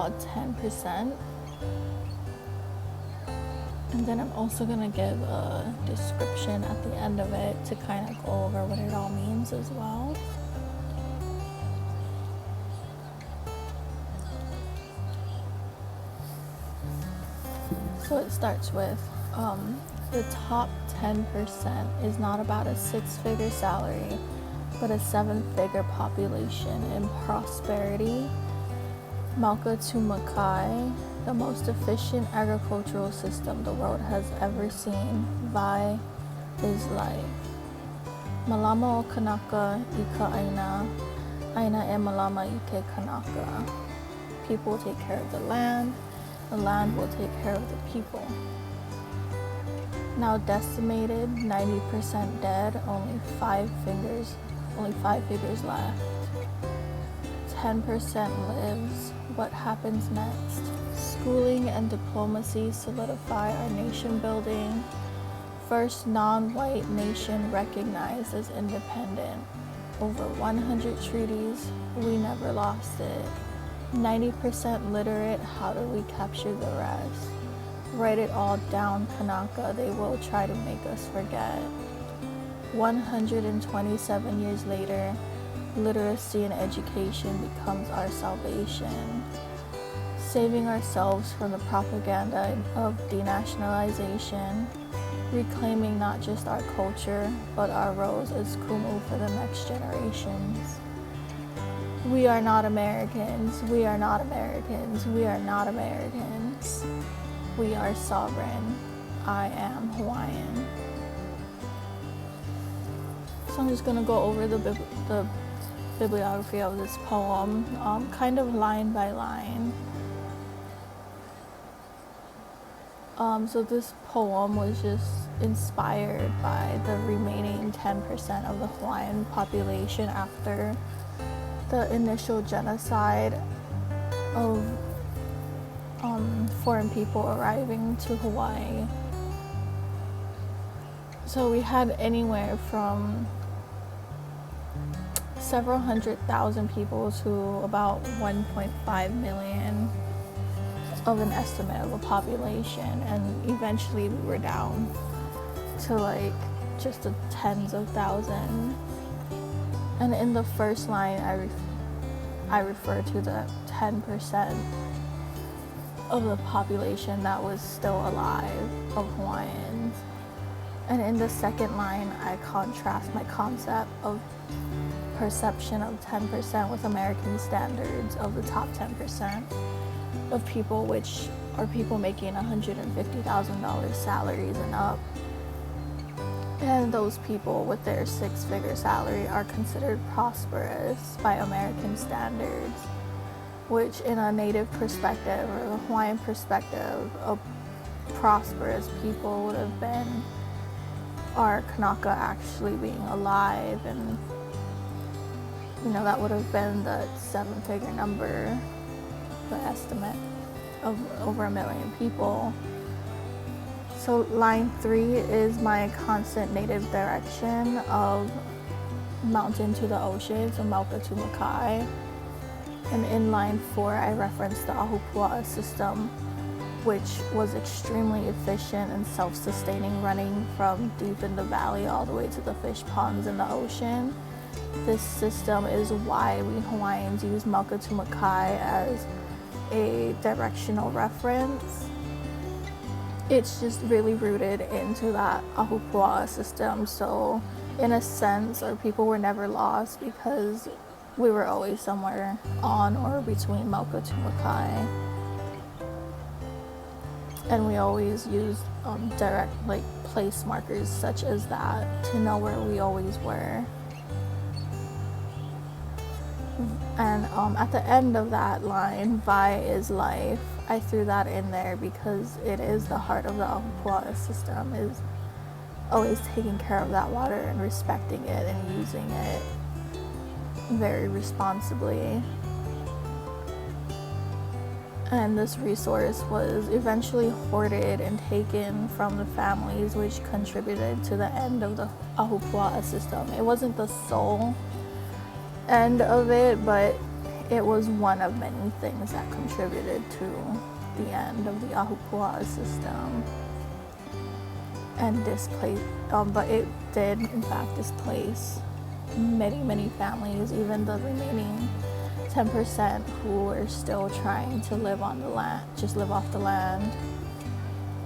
about 10%. And then I'm also going to give a description at the end of it to kind of go over what it all means as well. So it starts with the top 10% is not about a 6-figure salary, but a 7-figure population in prosperity. Mauka to Makai, the most efficient agricultural system the world has ever seen. Vai is life. Malama o Kanaka ika aina, aina e malama ike Kanaka. People take care of the land will take care of the people. Now decimated, 90% dead, only 5 figures left. 10% lives. What happens next? Schooling and diplomacy solidify our nation building. First non-white nation recognized as independent. Over 100 treaties, we never lost it. 90% literate, how do we capture the rest? Write it all down, Kanaka, they will try to make us forget. 127 years later, literacy and education becomes our salvation. Saving ourselves from the propaganda of denationalization, reclaiming not just our culture, but our roles as kumu for the next generations. We are not Americans, we are not Americans, we are not Americans. We are sovereign. I am Hawaiian. So I'm just going to go over the bibliography of this poem, kind of line by line. So this poem was just inspired by the remaining 10% of the Hawaiian population after the initial genocide of foreign people arriving to Hawaii. So we had anywhere from several 100,000 people to about 1.5 million of an estimate of a population, and eventually we were down to like just the tens of thousands. And in the first line I refer to the 10% of the population that was still alive of Hawaiians. And in the second line, I contrast my concept of perception of 10% with American standards of the top 10% of people, which are people making $150,000 salaries and up. And those people with their 6-figure salary are considered prosperous by American standards, which in a native perspective or the Hawaiian perspective, a prosperous people would have been our Kanaka actually being alive, and that would have been the 7-figure number, the estimate of over 1 million people. So line 3 is my constant native direction of mountain to the ocean, so Mauka to Makai. And in line 4, I referenced the UHWO system, which was extremely efficient and self-sustaining, running from deep in the valley all the way to the fish ponds in the ocean. This system is why we Hawaiians use Mauka to Makai as a directional reference. It's just really rooted into that UHWO system. So in a sense, our people were never lost because we were always somewhere on or between Mauka to Makai. And we always used direct place markers such as that to know where we always were. And at the end of that line, Vai is life, I threw that in there because it is the heart of the UHWO system, is always taking care of that water and respecting it and using it very responsibly. And this resource was eventually hoarded and taken from the families, which contributed to the end of the UHWO system. It wasn't the sole end of it, but it was one of many things that contributed to the end of the UHWO system and displaced, but it did in fact displace many families, even the remaining 10% who were still trying to live on the land, just live off the land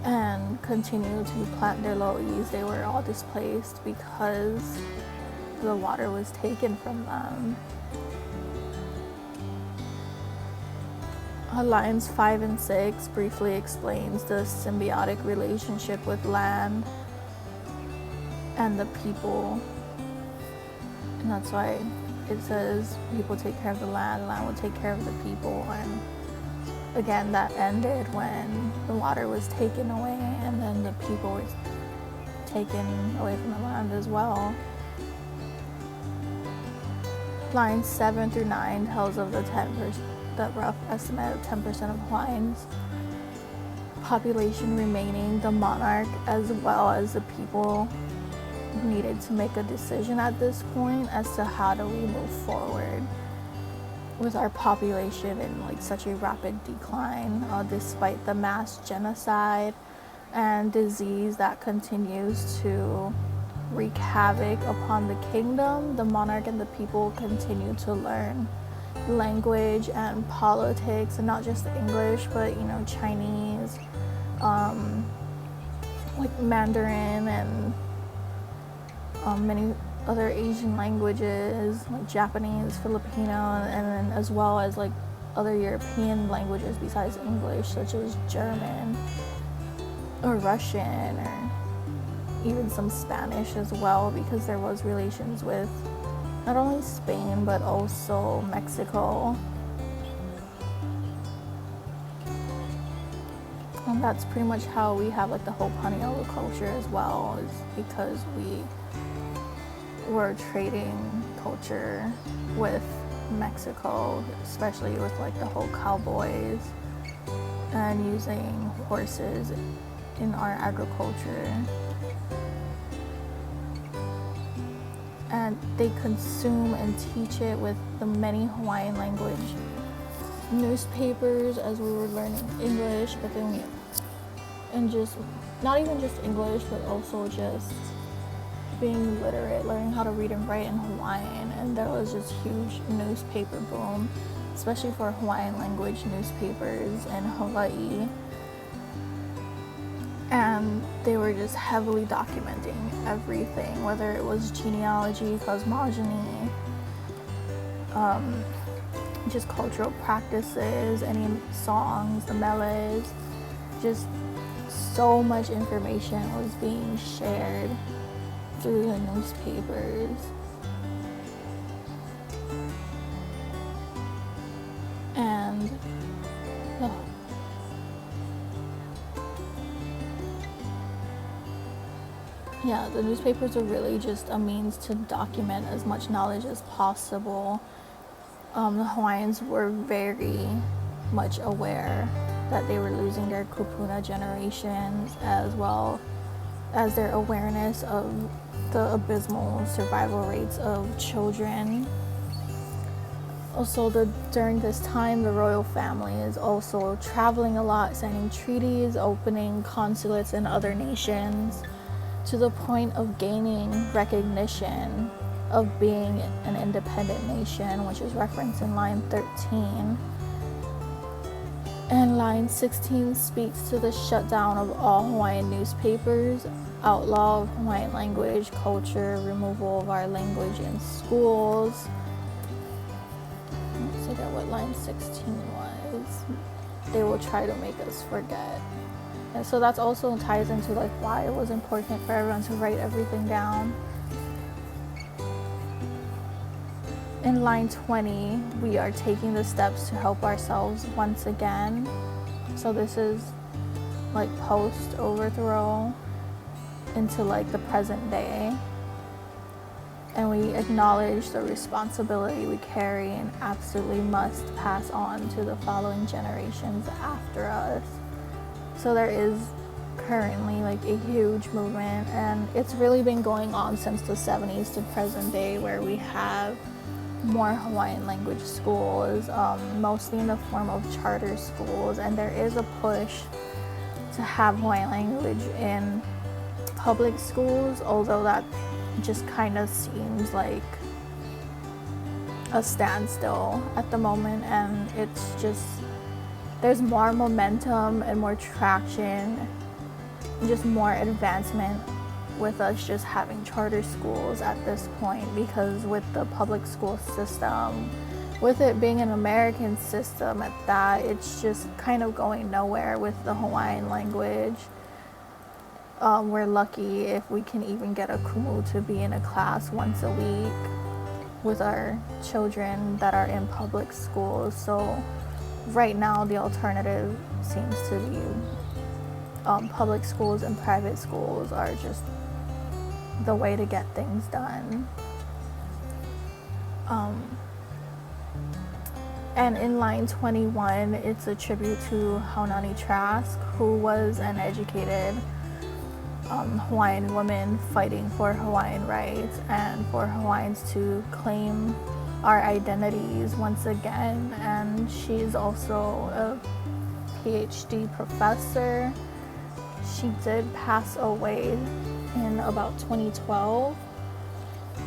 and continue to plant their lo'is. They were all displaced because the water was taken from them. Lines 5 and 6 briefly explains the symbiotic relationship with land and the people. And that's why it says people take care of the land will take care of the people. And again, that ended when the water was taken away and then the people were taken away from the land as well. Lines 7 through 9 tells of the rough estimate of 10% of Hawaiians population remaining. The monarch as well as the people needed to make a decision at this point as to how do we move forward with our population in like such a rapid decline, despite the mass genocide and disease that continues to wreak havoc upon the kingdom. The monarch and the people continue to learn language and politics, and not just English, but Chinese, like Mandarin and many other Asian languages like Japanese, Filipino, and then as well as like other European languages besides English, such as German or Russian or even some Spanish as well, because there was relations with not only Spain but also Mexico. And that's pretty much how we have like the whole Paniolo culture as well, is because we were trading culture with Mexico, especially with like the whole cowboys and using horses in our agriculture. And they consume and teach it with the many Hawaiian language newspapers as we were learning English, but then and just not even just English, but also just being literate, learning how to read and write in Hawaiian. And there was this huge newspaper boom, especially for Hawaiian language newspapers in Hawaii. And they were just heavily documenting everything, whether it was genealogy, cosmogony, just cultural practices, any songs, the meles, just so much information was being shared through the newspapers. And the newspapers are really just a means to document as much knowledge as possible. The Hawaiians were very much aware that they were losing their kupuna generations, as well as their awareness of the abysmal survival rates of children. Also, during this time, the royal family is also traveling a lot, signing treaties, opening consulates in other nations, to the point of gaining recognition of being an independent nation, which is referenced in line 13. And line 16 speaks to the shutdown of all Hawaiian newspapers, outlaw of Hawaiian language, culture, removal of our language in schools. Let's look at what line 16 was. They will try to make us forget. And so that also ties into like why it was important for everyone to write everything down. In line 20, we are taking the steps to help ourselves once again. So this is like post overthrow into like the present day. And we acknowledge the responsibility we carry and absolutely must pass on to the following generations after us. So there is currently like a huge movement, and it's really been going on since the 70s to present day, where we have more Hawaiian language schools, mostly in the form of charter schools, and there is a push to have Hawaiian language in public schools, although that just kind of seems like a standstill at the moment, and it's just, there's more momentum and more traction, just more advancement with us just having charter schools at this point, because with the public school system, with it being an American system at that, it's just kind of going nowhere with the Hawaiian language. We're lucky if we can even get a kumu to be in a class once a week with our children that are in public schools. So right now the alternative seems to be public schools, and private schools are just the way to get things done. And in line 21, it's a tribute to Haunani Trask, who was an educated Hawaiian woman fighting for Hawaiian rights and for Hawaiians to claim our identities once again. And she's also a PhD professor. She did pass away in about 2012,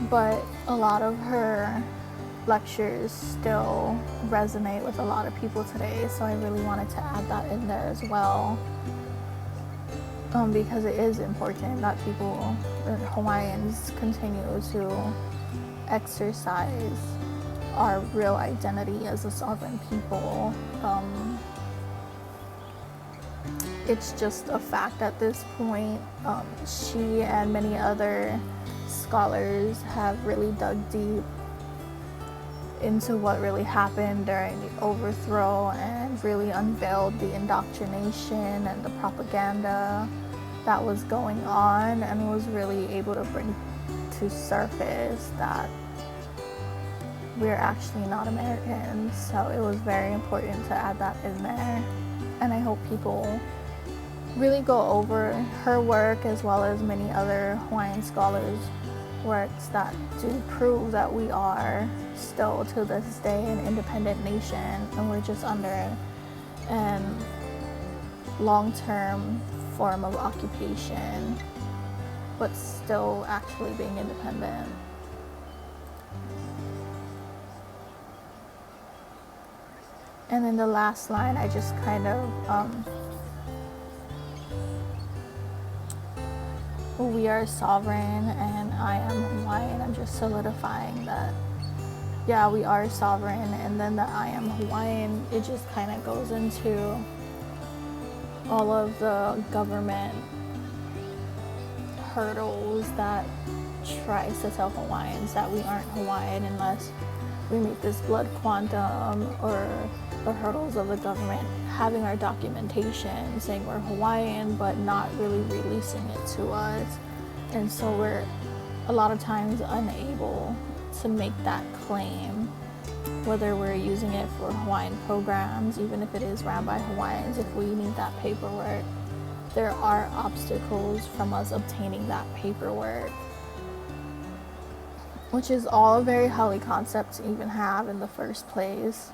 but a lot of her lectures still resonate with a lot of people today, so I really wanted to add that in there as well, because it is important that people, that Hawaiians, continue to exercise our real identity as a sovereign people. It's just a fact at this point. She and many other scholars have really dug deep into what really happened during the overthrow and really unveiled the indoctrination and the propaganda that was going on, and was really able to bring to surface that we're actually not Americans. So it was very important to add that in there, and I hope people really go over her work as well as many other Hawaiian scholars' works that do prove that we are still to this day an independent nation, and we're just under a long-term form of occupation, but still actually being independent. And then the last line, I just kind of we are sovereign and I am Hawaiian. I'm just solidifying that, yeah, we are sovereign, and then the I am Hawaiian, it just kind of goes into all of the government hurdles that tries to tell Hawaiians that we aren't Hawaiian unless we meet this blood quantum, or the hurdles of the government having our documentation saying we're Hawaiian but not really releasing it to us. And so we're a lot of times unable to make that claim, whether we're using it for Hawaiian programs, even if it is ran by Hawaiians. If we need that paperwork, there are obstacles from us obtaining that paperwork, which is all a very holly concept to even have in the first place.